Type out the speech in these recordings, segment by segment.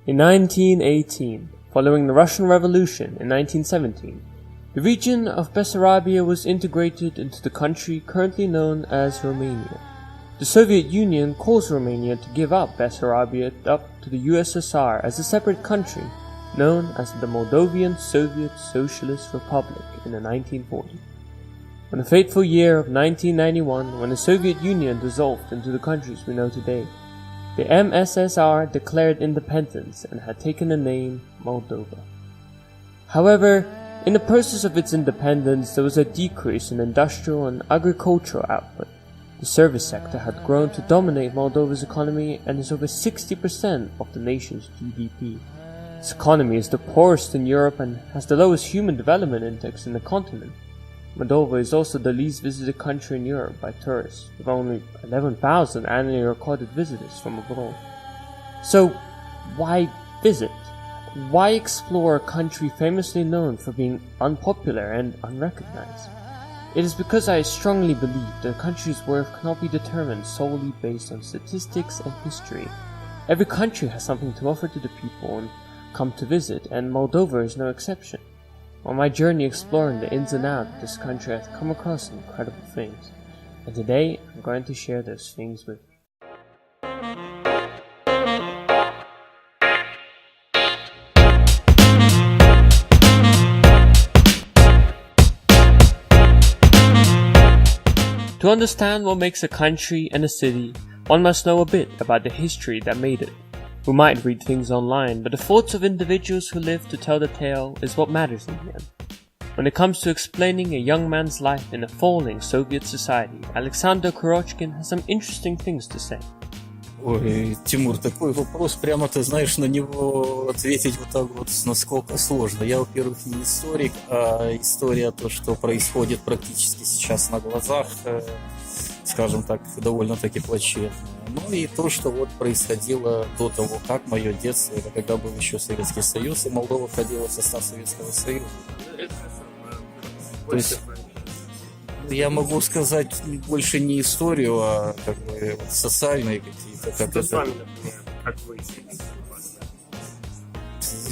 In 1918, following the Russian Revolution in 1917, the region of Bessarabia was integrated into the country currently known as Romania. The Soviet Union caused Romania to give up Bessarabia up to the USSR as a separate country, known as the Moldovan Soviet Socialist Republic in the 1940s. On the fateful year of 1991, when the Soviet Union dissolved into the countries we know today, the MSSR declared independence and had taken the name Moldova. However, in the process of its independence, there was a decrease in industrial and agricultural output. The service sector had grown to dominate Moldova's economy and is over 60% of the nation's GDP. Its economy is the poorest in Europe and has the lowest human development index in the continent. Moldova is also the least visited country in Europe by tourists, with only 11,000 annually recorded visitors from abroad. So, why visit? Why explore a country famously known for being unpopular and unrecognized? It is because I strongly believe that a country's worth cannot be determined solely based on statistics and history. Every country has something to offer to the people and come to visit, and Moldova is no exception. On my journey exploring the ins and outs of this country, I've come across some incredible things, and today I'm going to share those things with you. To understand what makes a country and a city, one must know a bit about the history that made it. We might read things online, but the thoughts of individuals who live to tell the tale is what matters in the end. When it comes to explaining a young man's life in a falling Soviet society, Alexander Kurochkin has some interesting things to say. Ой, Тимур, такой вопрос, прямо ты знаешь, на него ответить вот так вот насколько сложно. Я, во-первых, не историк, а история то, что происходит практически сейчас на глазах, скажем так, довольно-таки плачевно. Ну и то, что вот происходило до того, как мое детство, это когда был еще Советский Союз, и Молдова входила в состав Советского Союза. То есть я могу сказать больше не историю, а как бы социальные какие-то. Как это... Как вы?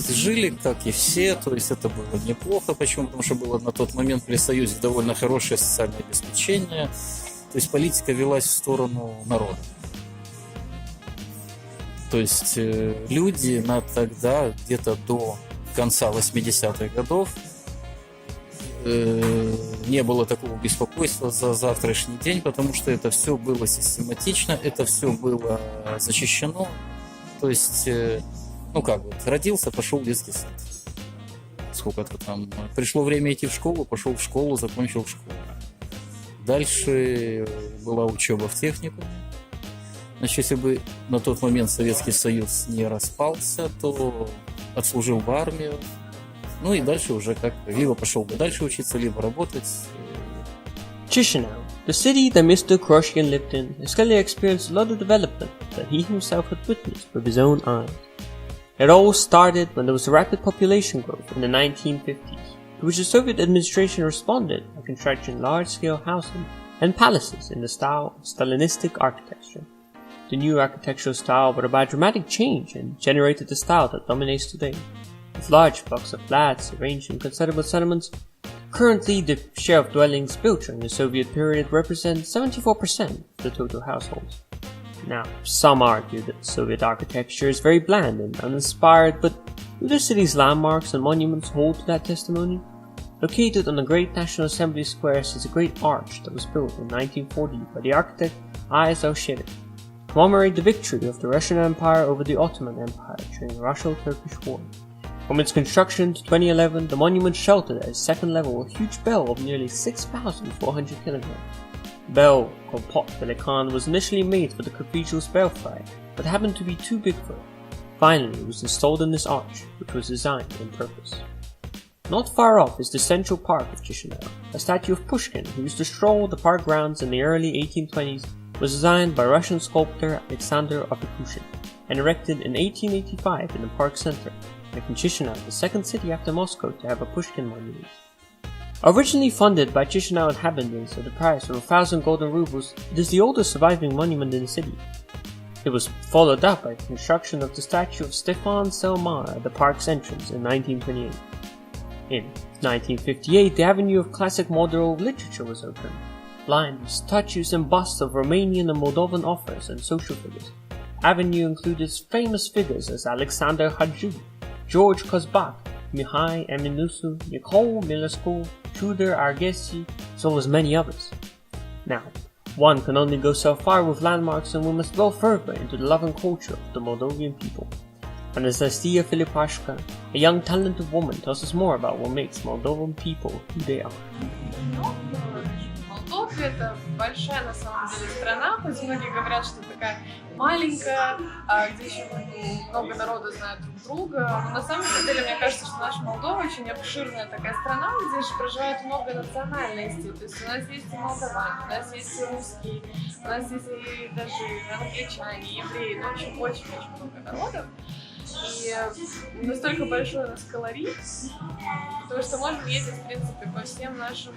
Жили, как и все, то есть это было неплохо. Почему? Потому что было на тот момент при Союзе довольно хорошее социальное обеспечение. То есть политика велась в сторону народа. То есть люди на тогда, где-то до конца 80-х годов, не было такого беспокойства за завтрашний день, потому что это все было систематично, это все было защищено. То есть, ну как вот, родился, пошел в детский сад. Сколько-то там. Пришло время идти в школу, пошел в школу, закончил школу. Дальше была учеба в техникуме. Значит, если бы на тот момент Советский Союз не распался, то отслужил в армию. Ну и дальше уже как либо пошел бы дальше учиться, либо работать. Chisinau, the city that Mr. Kurochkin lived in, has clearly experienced a lot of development that he himself had witnessed with his own eyes. It all started when there was a rapid population growth in the 1950s, to which the Soviet administration responded by constructing large-scale housing and palaces in the style of Stalinistic architecture. The new architectural style brought about a dramatic change and generated the style that dominates today. With large blocks of flats arranged in considerable settlements, currently the share of dwellings built during the Soviet period represents 74% of the total households. Now, some argue that Soviet architecture is very bland and uninspired, but do the city's landmarks and monuments hold to that testimony? Located on the Great National Assembly Square sits a great arch that was built in 1940 by the architect I.S. Shevik, to commemorate the victory of the Russian Empire over the Ottoman Empire during the Russo-Turkish War. From its construction to 2011, the monument sheltered at its second level a huge bell of nearly 6,400 kilograms. The bell, called Pot Pelikan, was initially made for the cathedral's belfry, but happened to be too big for it. Finally, it was installed in this arch, which was designed on purpose. Not far off is the central park of Chisinau. A statue of Pushkin, who used to stroll the park grounds in the early 1820s, was designed by Russian sculptor Alexander Opekuchin and erected in 1885 in the park center, making Chisinau the second city after Moscow to have a Pushkin monument. Originally funded by Chisinau inhabitants at the price of 1,000 golden rubles, it is the oldest surviving monument in the city. It was followed up by the construction of the statue of Stefan Selmar at the park's entrance in 1928. In 1958, the Avenue of Classic Moldova literature was opened, lined with statues and busts of Romanian and Moldovan authors and social figures. Avenue included famous figures as Alexander Hadju, George Kozbak, Mihai Eminusu, Nicole Milescu, Tudor Arghesi, as well as many others. Now, one can only go so far with landmarks, and we must delve further into the love and culture of the Moldovan people. Anastasia Filipashka, a young talented woman, tells us more about what makes Moldovan people who they are. Молдова — это большая на самом деле страна, хоть многие говорят, что такая маленькая, где еще много народу знает друг друга. Но на самом деле, мне кажется, что наша Молдова очень обширная такая страна, где же проживает много национальностей. То есть у нас есть и молдаване, у нас есть и русские, у нас есть и даже англичане, евреи, ну, очень-очень много народов. И настолько большой у нас колорит, потому что можем ездить, в принципе, по всем нашим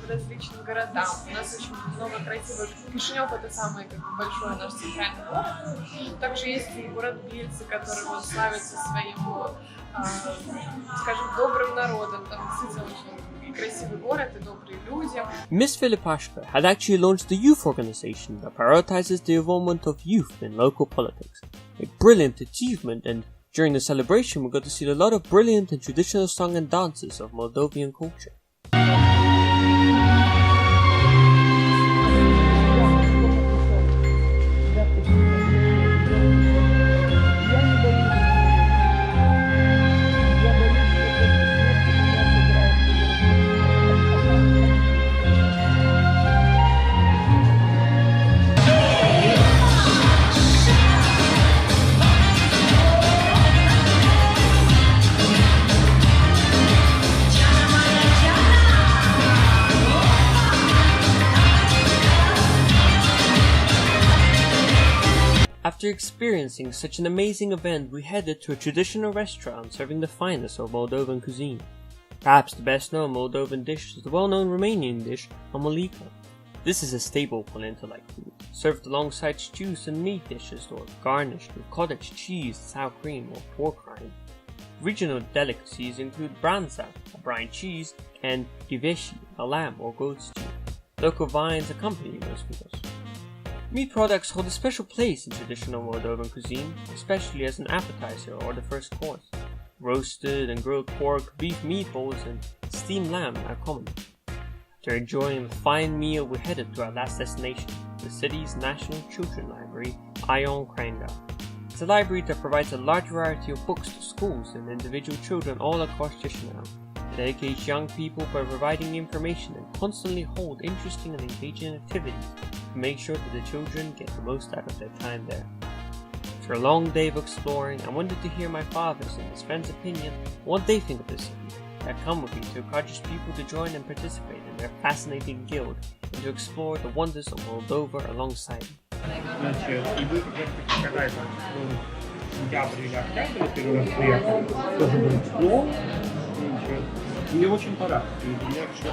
различным городам. У нас очень много красивых. Кишинев — это самый большой наш центральный город. Также есть и город Бельцы, который вот славится своим, скажем, добрым народом. Там действительно очень красивый город и добрые люди. Miss Filipashka had actually launched a youth organization that prioritizes the involvement of youth in local politics. A brilliant achievement, and during the celebration we got to see a lot of brilliant and traditional song and dances of Moldovan culture. After experiencing such an amazing event, we headed to a traditional restaurant serving the finest of Moldovan cuisine. Perhaps the best known Moldovan dish is the well-known Romanian dish, Omelika. This is a staple Pălinte-like food, served alongside stews and meat dishes or garnished with cottage cheese, sour cream or pork rind. Regional delicacies include branza, a brine cheese, and diveshi, a lamb or goat stew. Local vines accompany most meals. Meat products hold a special place in traditional Moldovan cuisine, especially as an appetizer or the first course. Roasted and grilled pork, beef meatballs, and steamed lamb are common. After enjoying a fine meal, we headed to our last destination, the city's National Children's Library, Ion Kranga. It's a library that provides a large variety of books to schools and individual children all across Chisinau. It educates young people by providing information and constantly hold interesting and engaging activities to make sure that the children get the most out of their time there. After a long day of exploring, I wanted to hear my father's and his friends' opinion on what they think of the city. That come with me to encourage people to join and participate in their fascinating guild and to explore the wonders of Moldova alongside me. Значит, и вы когда это сентябрь или октябрь первый раз приехал, тоже был тепло. Мне очень понравилось, и у меня очень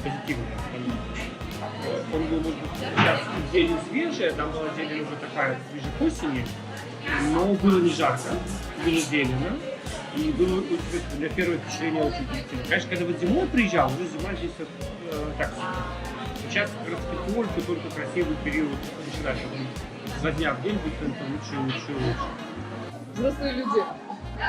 позитивное воспоминание. Он был, может быть, сейчас зелень свежая, там была зелень уже такая ближе к осени, но было не жарко, было зелено, и было для первого впечатления очень позитивно. Конечно, когда вот зимой приезжал, уже зима здесь вот так. Сейчас как раз только красивый период начинается. За дня в день будет лучше и лучше и лучше. Взрослые люди.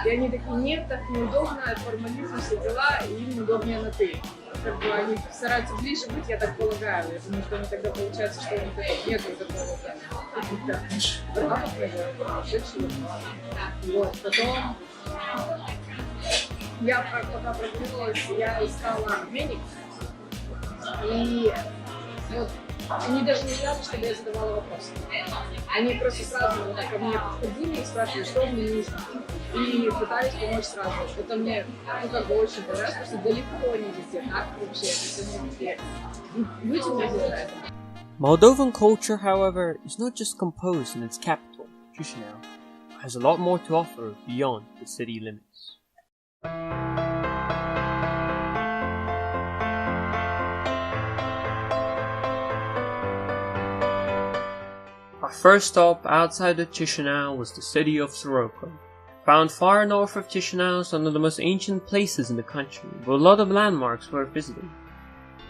И они такие, нет, так неудобно, формализм, все дела, и им удобнее на «ты». Как бы они стараются ближе быть, я так полагаю. Я думаю, что они тогда получается, что у них нету такого каких-то рамок, вот, потом я пока прогуливалась, я искала обменник, и вот они даже не ждали, чтобы я задавала вопросы. Они просто сразу ко мне подходили и спрашивали, что мне нужно. И пытались помочь сразу. Это мне, как бы очень понравилось, потому что далеко не везде так вообще. Это не везде. Люди мне знают. Moldovan culture, however, is not just composed in its capital, Chisinau. It has a lot more to offer beyond the city limits. Our first stop outside of Chisinau was the city of Soroka. Found far north of Chisinau is one of the most ancient places in the country, with a lot of landmarks worth visiting.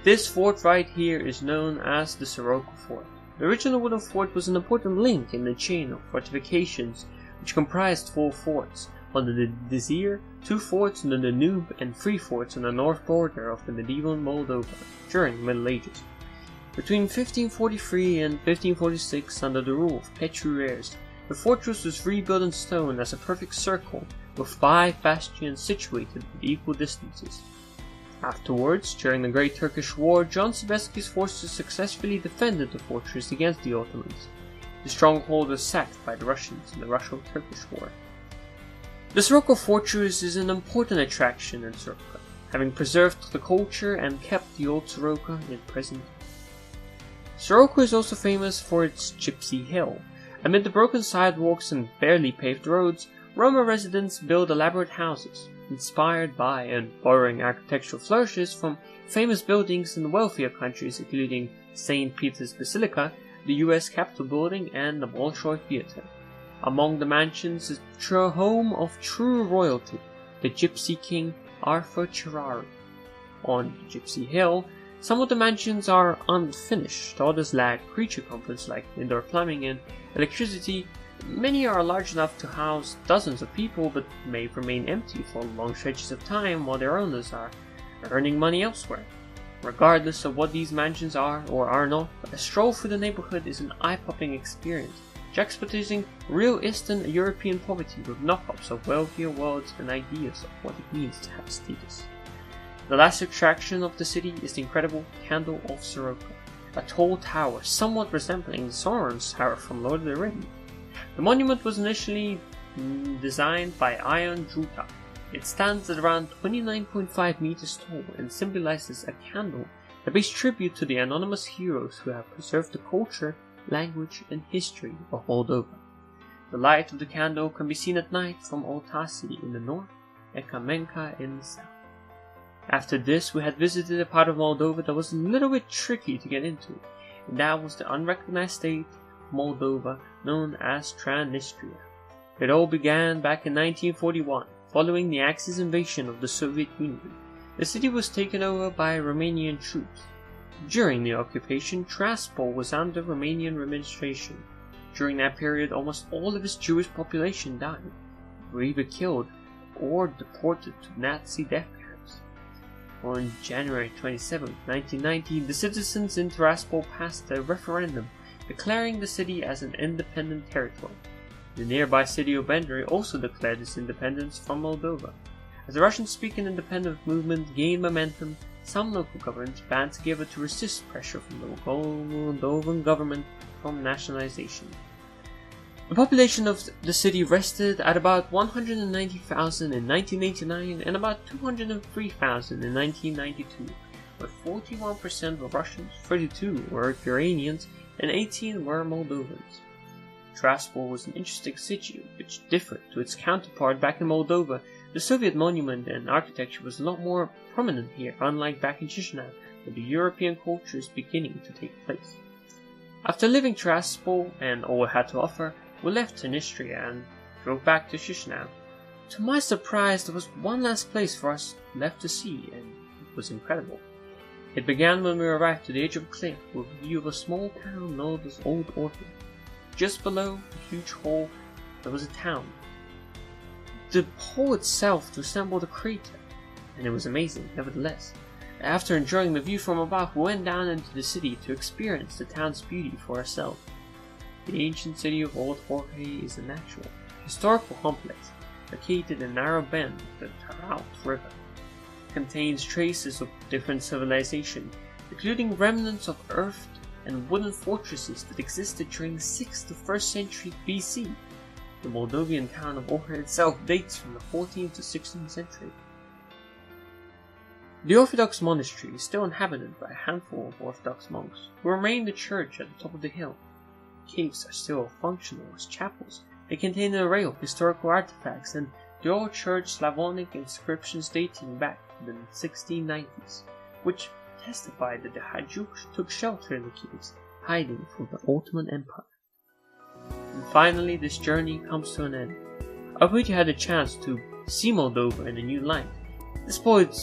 This fort right here is known as the Soroka Fort. The original wooden fort was an important link in the chain of fortifications which comprised 4 forts under the Desir, 2 forts under the Danube, and 3 forts on the north border of the medieval Moldova during the Middle Ages. Between 1543 and 1546, under the rule of Petru, the fortress was rebuilt in stone as a perfect circle with 5 bastions situated at equal distances. Afterwards, during the Great Turkish War, John Sobieski's forces successfully defended the fortress against the Ottomans. The stronghold was sacked by the Russians in the Russo-Turkish War. The Soroka Fortress is an important attraction in Soroka, having preserved the culture and kept the old Soroka in present. Soroka is also famous for its Gypsy Hill. Amid the broken sidewalks and barely paved roads, Roma residents build elaborate houses, inspired by and borrowing architectural flourishes from famous buildings in the wealthier countries including St. Peter's Basilica, the US Capitol Building, and the Bolshoi Theater. Among the mansions is the home of true royalty, the Gypsy King Arthur Cherari. On Gypsy Hill, some of the mansions are unfinished, others lack creature comforts like indoor plumbing and electricity. Many are large enough to house dozens of people but may remain empty for long stretches of time while their owners are earning money elsewhere. Regardless of what these mansions are or are not, a stroll through the neighborhood is an eye-popping experience, juxtaposing real Eastern European poverty with knockups of wealthier worlds and ideas of what it means to have status. The last attraction of the city is the incredible Candle of Soroka, a tall tower somewhat resembling Sauron's tower from Lord of the Rings. The monument was initially designed by Ion Juta. It stands at around 29.5 meters tall and symbolizes a candle that pays tribute to the anonymous heroes who have preserved the culture, language, and history of Moldova. The light of the candle can be seen at night from Oltasi in the north and Kamenka in the south. After this, we had visited a part of Moldova that was a little bit tricky to get into, and that was the unrecognized state of Moldova known as Transnistria. It all began back in 1941, following the Axis invasion of the Soviet Union. The city was taken over by Romanian troops. During the occupation, Tiraspol was under Romanian administration. During that period, almost all of its Jewish population died, were either killed or deported to Nazi death camps. On January 27, 1990, the citizens in Tiraspol passed a referendum declaring the city as an independent territory. The nearby city of Bendera also declared its independence from Moldova. As the Russian-speaking independent movement gained momentum, some local governments band together to resist pressure from the Moldovan government from nationalization. The population of the city rested at about 190,000 in 1989 and about 203,000 in 1992, where 41% were Russians, 32 were Ukrainians, and 18 were Moldovans. Tiraspol was an interesting city which differed to its counterpart back in Moldova. The Soviet monument and architecture was a lot more prominent here, unlike back in Chisinau, where the European culture is beginning to take place. After leaving Tiraspol and all it had to offer, we left Transnistria and drove back to Chisinau. To my surprise, there was one last place for us left to see, and it was incredible. It began when we arrived to the edge of a cliff with a view of a small town known as Old Orphan. Just below the huge hall, there was a town. The hole itself resembled a crater, and it was amazing nevertheless. After enjoying the view from above, we went down into the city to experience the town's beauty for ourselves. The ancient city of Old Jorge is a natural, historical complex located in a narrow bend of the Taraut River. It contains traces of different civilizations, including remnants of earthed and wooden fortresses that existed during the 6th to 1st century BC. The Moldovan town of Ohrid itself dates from the 14th to 16th century. The Orthodox monastery is still inhabited by a handful of Orthodox monks who remain in the church at the top of the hill. Caves are still functional as chapels. They contain an array of historical artifacts and the old church Slavonic inscriptions dating back to the 1690s, which testify that the Hajduk took shelter in the caves, hiding from the Ottoman Empire. And finally, this journey comes to an end. I hope you had a chance to see Moldova in a new light. Despite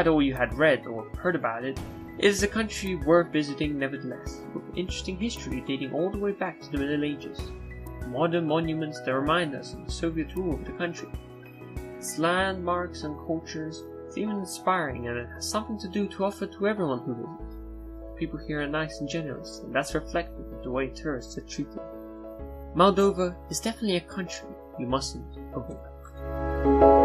all you had read or heard about it, it is a country worth visiting nevertheless, with interesting history dating all the way back to the Middle Ages. Modern monuments that remind us of the Soviet rule of the country. Its landmarks and cultures seem inspiring, and it has something to offer to everyone who visits. People here are nice and generous, and that's reflected of the way tourists are treated. Moldova is definitely a country you mustn't avoid.